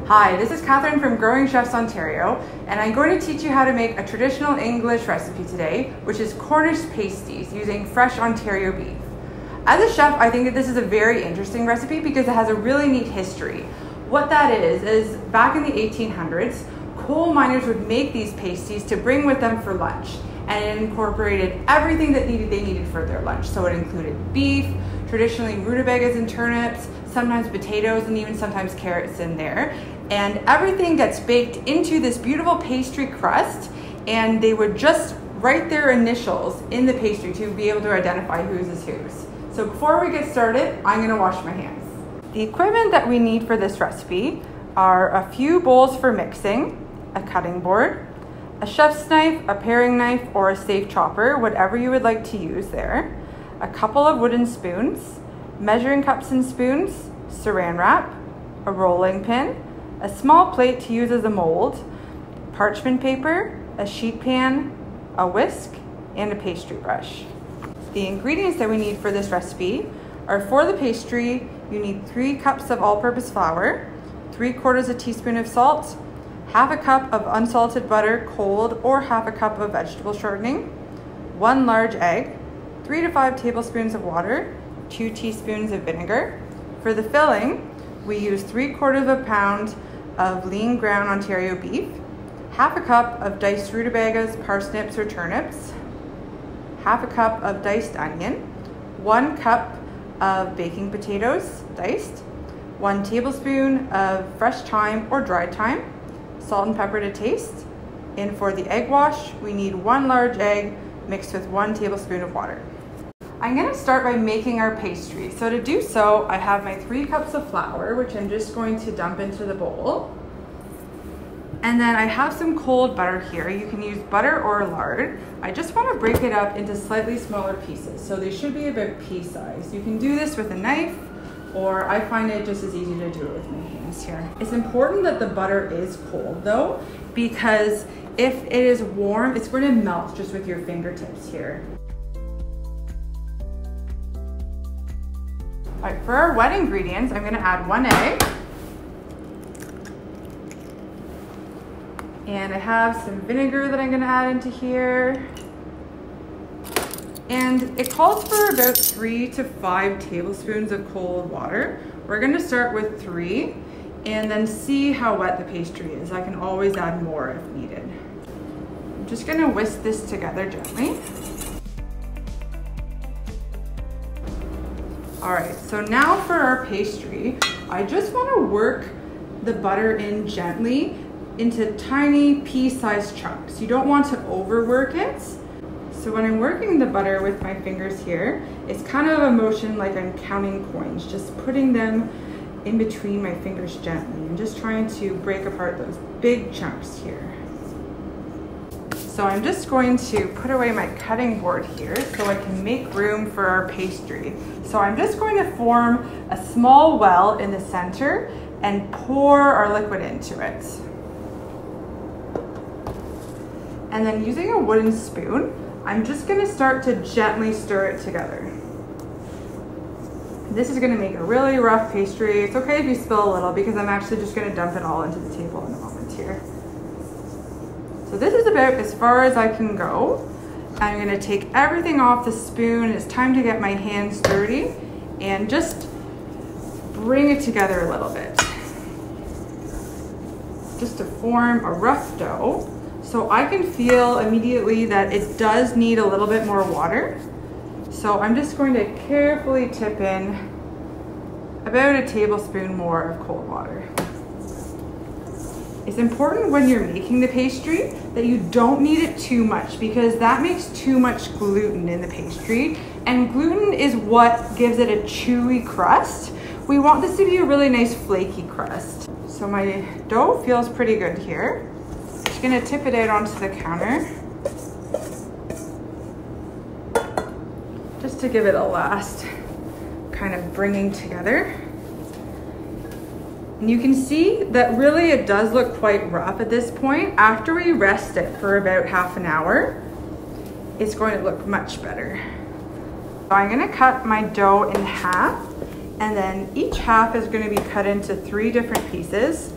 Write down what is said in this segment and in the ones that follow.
Hi, this is Katherine from Growing Chefs Ontario, and I'm going to teach you how to make a traditional English recipe today, which is Cornish pasties using fresh Ontario beef. As a chef, I think that this is a very interesting recipe because it has a really neat history. What that is back in the 1800s, coal miners would make these pasties to bring with them for lunch, and it incorporated everything that they needed for their lunch. So it included beef, traditionally rutabagas and turnips, sometimes potatoes, and even sometimes carrots in there. And everything gets baked into this beautiful pastry crust, and they would just write their initials in the pastry to be able to identify whose is whose. So before we get started, I'm gonna wash my hands. The equipment that we need for this recipe are a few bowls for mixing, a cutting board, a chef's knife, a paring knife, or a safe chopper, whatever you would like to use there, a couple of wooden spoons, measuring cups and spoons, saran wrap, a rolling pin, a small plate to use as a mold, parchment paper, a sheet pan, a whisk, and a pastry brush. The ingredients that we need for this recipe are: for the pastry, you need 3 cups of all-purpose flour, 3/4 a teaspoon of salt, half a cup of unsalted butter, cold, or half a cup of vegetable shortening, 1 large egg, 3 to 5 tablespoons of water, 2 teaspoons of vinegar. For the filling, we use 3/4 pound of lean ground Ontario beef, half a cup of diced rutabagas, parsnips, or turnips, half a cup of diced onion, 1 cup of baking potatoes diced, 1 tablespoon of fresh thyme or dried thyme, salt and pepper to taste. And for the egg wash, we need 1 large egg mixed with 1 tablespoon of water. I'm gonna start by making our pastry. So to do so, I have my 3 cups of flour, which I'm just going to dump into the bowl. And then I have some cold butter here. You can use butter or lard. I just wanna break it up into slightly smaller pieces. So they should be about pea size. You can do this with a knife, or I find it just as easy to do it with my hands here. It's important that the butter is cold though, because if it is warm, it's going to melt just with your fingertips here. All right, for our wet ingredients, I'm gonna add 1 egg. And I have some vinegar that I'm gonna add into here. And it calls for about 3 to 5 tablespoons of cold water. We're gonna start with 3 and then see how wet the pastry is. I can always add more if needed. I'm just gonna whisk this together gently. All right, so now for our pastry, I just wanna work the butter in gently into tiny pea-sized chunks. You don't want to overwork it. So when I'm working the butter with my fingers here, it's kind of a motion like I'm counting coins, just putting them in between my fingers gently and just trying to break apart those big chunks here. So I'm just going to put away my cutting board here so I can make room for our pastry. So I'm just going to form a small well in the center and pour our liquid into it. And then using a wooden spoon, I'm just gonna start to gently stir it together. This is gonna make a really rough pastry. It's okay if you spill a little because I'm actually just gonna dump it all into the table in a moment here. So this is about as far as I can go. I'm gonna take everything off the spoon. It's time to get my hands dirty and just bring it together a little bit. Just to form a rough dough. So I can feel immediately that it does need a little bit more water. So I'm just going to carefully tip in about a tablespoon more of cold water. It's important when you're making the pastry that you don't knead it too much because that makes too much gluten in the pastry, and gluten is what gives it a chewy crust. We want this to be a really nice flaky crust. So my dough feels pretty good here. Just gonna tip it out onto the counter just to give it a last kind of bringing together. And you can see that really it does look quite rough at this point. After we rest it for about half an hour, it's going to look much better. So I'm gonna cut my dough in half, and then each half is gonna be cut into 3 different pieces.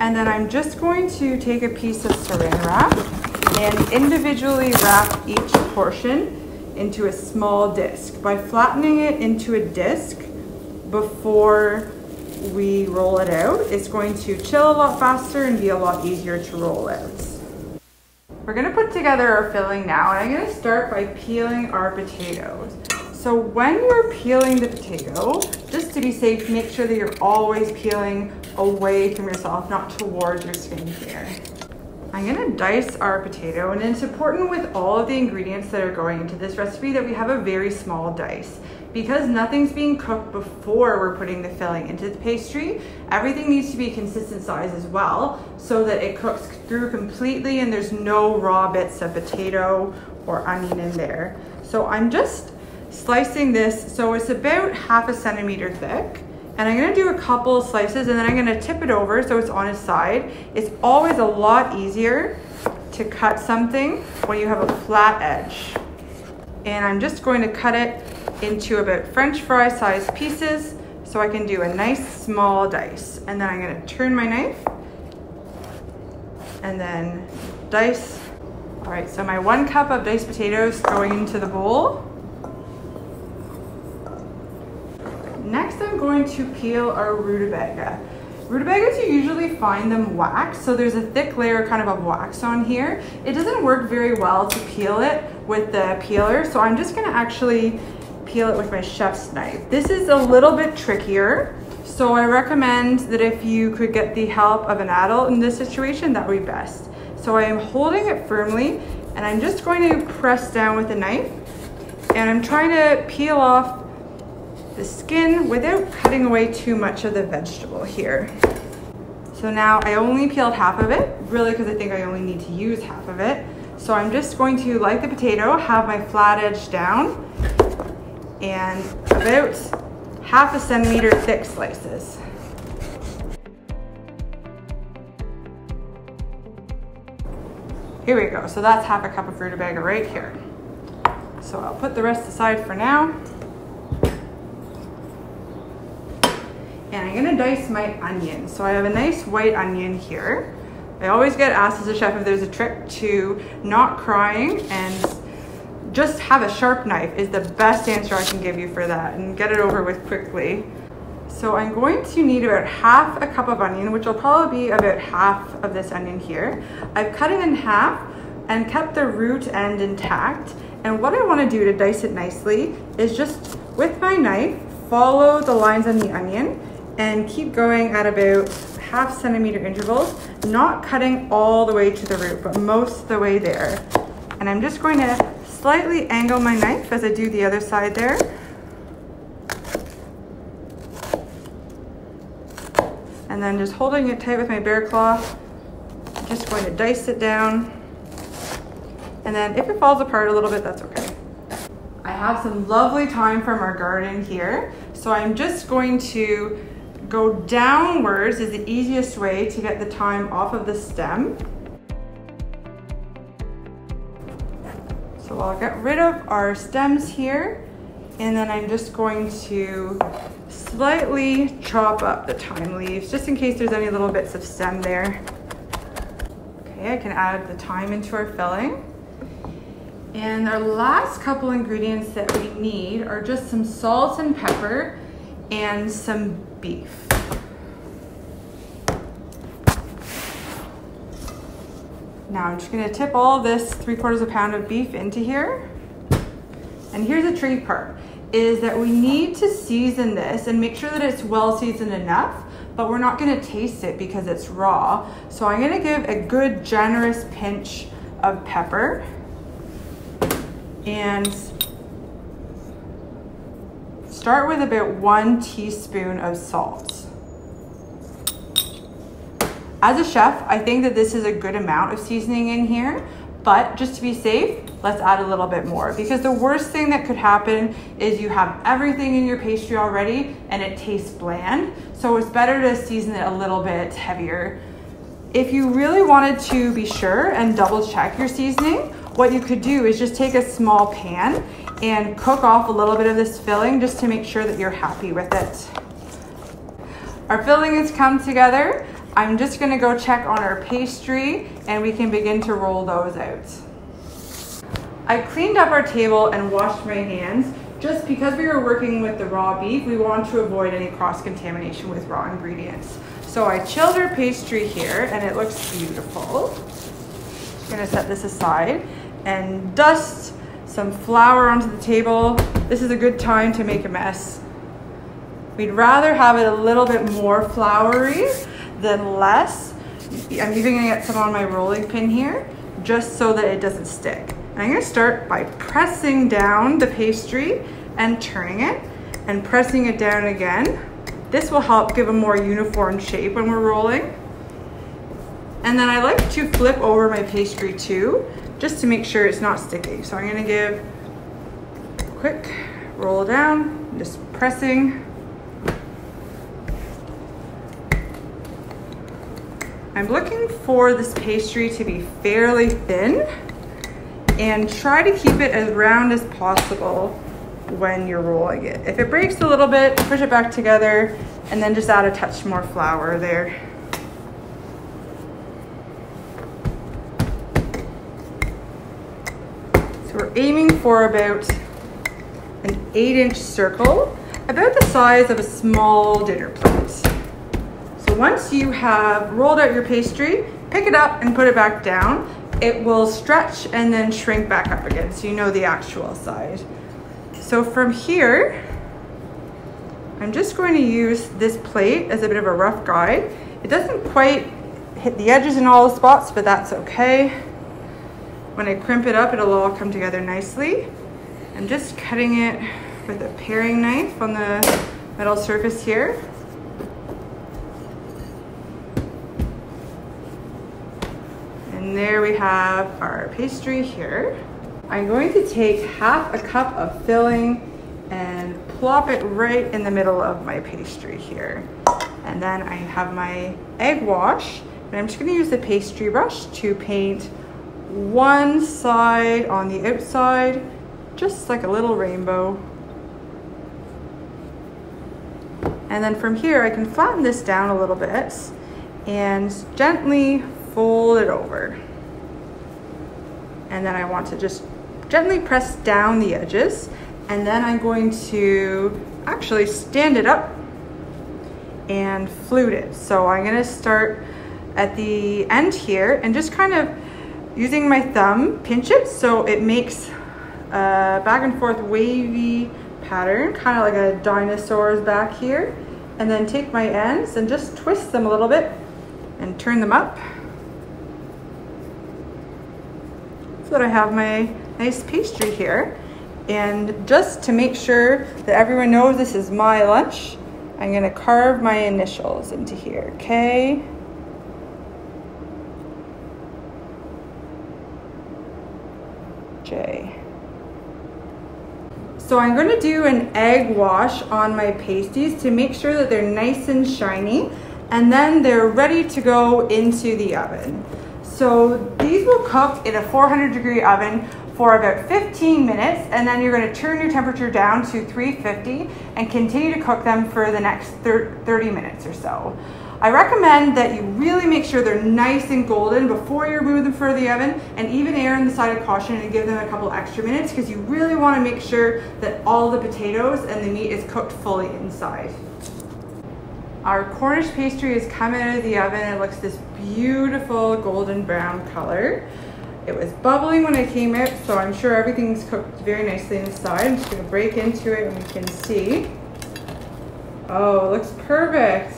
And then I'm just going to take a piece of saran wrap and individually wrap each portion into a small disc by flattening it into a disc before we roll it out. It's going to chill a lot faster and be a lot easier to roll out. We're gonna put together our filling now, and I'm gonna start by peeling our potatoes. So when you're peeling the potato, just to be safe, make sure that you're always peeling away from yourself, not towards your skin here. I'm gonna dice our potato, and it's important with all of the ingredients that are going into this recipe that we have a very small dice. Because nothing's being cooked before we're putting the filling into the pastry, everything needs to be a consistent size as well so that it cooks through completely and there's no raw bits of potato or onion in there. So I'm just slicing this, so it's about 1/2 centimeter thick. And I'm gonna do a couple of slices and then I'm gonna tip it over so it's on its side. It's always a lot easier to cut something when you have a flat edge. And I'm just going to cut it into about French fry sized pieces so I can do a nice small dice. And then I'm gonna turn my knife and then dice. All right, so my 1 cup of diced potatoes going into the bowl. Next, I'm going to peel our rutabaga. Rutabagas, you usually find them waxed, so there's a thick layer kind of wax on here. It doesn't work very well to peel it with the peeler, so I'm just gonna actually peel it with my chef's knife. This is a little bit trickier, so I recommend that if you could get the help of an adult in this situation, that would be best. So I am holding it firmly, and I'm just going to press down with the knife, and I'm trying to peel off the skin without cutting away too much of the vegetable here. So now I only peeled half of it, really because I think I only need to use half of it. So I'm just going to, like the potato, have my flat edge down and about 1/2 centimeter thick slices. Here we go, so that's 1/2 cup of rutabaga right here. So I'll put the rest aside for now. And I'm gonna dice my onion. So I have a nice white onion here. I always get asked as a chef if there's a trick to not crying, and just have a sharp knife is the best answer I can give you for that, and get it over with quickly. So I'm going to need about 1/2 cup of onion, which will probably be about half of this onion here. I've cut it in half and kept the root end intact. And what I wanna do to dice it nicely is just with my knife, follow the lines on the onion and keep going at about 1/2 centimeter intervals, not cutting all the way to the root, but most of the way there. And I'm just going to slightly angle my knife as I do the other side there. And then just holding it tight with my bear claw, just going to dice it down. And then if it falls apart a little bit, that's okay. I have some lovely thyme from our garden here. So I'm just going to go downwards is the easiest way to get the thyme off of the stem. So I'll get rid of our stems here, and then I'm just going to slightly chop up the thyme leaves just in case there's any little bits of stem there. Okay, I can add the thyme into our filling. And our last couple ingredients that we need are just some salt and pepper and some beef. Now I'm just gonna tip all of this 3/4 pound of beef into here. And here's the tricky part, is that we need to season this and make sure that it's well seasoned enough, but we're not gonna taste it because it's raw. So I'm gonna give a good generous pinch of pepper and start with about 1 teaspoon of salt. As a chef, I think that this is a good amount of seasoning in here, but just to be safe, let's add a little bit more, because the worst thing that could happen is you have everything in your pastry already and it tastes bland. So it's better to season it a little bit heavier. If you really wanted to be sure and double check your seasoning, what you could do is just take a small pan and cook off a little bit of this filling just to make sure that you're happy with it. Our filling has come together. I'm just gonna go check on our pastry and we can begin to roll those out. I cleaned up our table and washed my hands. Just because we were working with the raw beef, we want to avoid any cross-contamination with raw ingredients. So I chilled our pastry here and it looks beautiful. I'm gonna set this aside and dust some flour onto the table. This is a good time to make a mess. We'd rather have it a little bit more floury than less. I'm even gonna get some on my rolling pin here, just so that it doesn't stick. And I'm gonna start by pressing down the pastry and turning it and pressing it down again. This will help give a more uniform shape when we're rolling. And then I like to flip over my pastry too, just to make sure it's not sticking. So I'm gonna give a quick roll down, just pressing. I'm looking for this pastry to be fairly thin and try to keep it as round as possible when you're rolling it. If it breaks a little bit, push it back together and then just add a touch more flour there. So we're aiming for about an 8-inch circle, about the size of a small dinner plate. So once you have rolled out your pastry, pick it up and put it back down. It will stretch and then shrink back up again, so you know the actual size. So from here, I'm just going to use this plate as a bit of a rough guide. It doesn't quite hit the edges in all the spots, but that's okay. When I crimp it up, it'll all come together nicely. I'm just cutting it with a paring knife on the metal surface here. And there we have our pastry here. I'm going to take half a cup of filling and plop it right in the middle of my pastry here. And then I have my egg wash, and I'm just gonna use the pastry brush to paint one side on the outside, just like a little rainbow. And then from here, I can flatten this down a little bit and gently fold it over. And then I want to just gently press down the edges, and then I'm going to actually stand it up and flute it. So I'm gonna start at the end here and just kind of using my thumb, pinch it so it makes a back and forth wavy pattern, kind of like a dinosaur's back here. And then take my ends and just twist them a little bit and turn them up, so that I have my nice pastry here. And just to make sure that everyone knows this is my lunch, I'm gonna carve my initials into here, K, J. So I'm going to do an egg wash on my pasties to make sure that they're nice and shiny, and then they're ready to go into the oven. So these will cook in a 400-degree oven for about 15 minutes, and then you're going to turn your temperature down to 350 and continue to cook them for the next 30 minutes or so. I recommend that you really make sure they're nice and golden before you remove them from the oven, and even err on the side of caution and give them a couple extra minutes, because you really want to make sure that all the potatoes and the meat is cooked fully inside. Our Cornish pastry has come out of the oven. It looks this beautiful golden brown color. It was bubbling when it came out, so I'm sure everything's cooked very nicely inside. I'm just going to break into it and we can see. Oh, it looks perfect.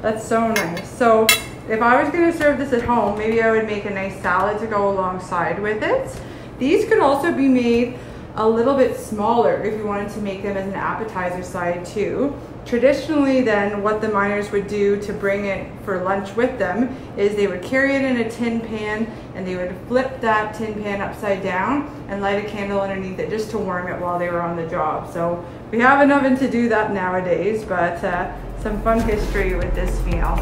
That's so nice. So if I was going to serve this at home, maybe I would make a nice salad to go alongside with it. These could also be made a little bit smaller if you wanted to make them as an appetizer side too. Traditionally then, what the miners would do to bring it for lunch with them is they would carry it in a tin pan, and they would flip that tin pan upside down and light a candle underneath it just to warm it while they were on the job. So we have an oven to do that nowadays, but some fun history with this meal.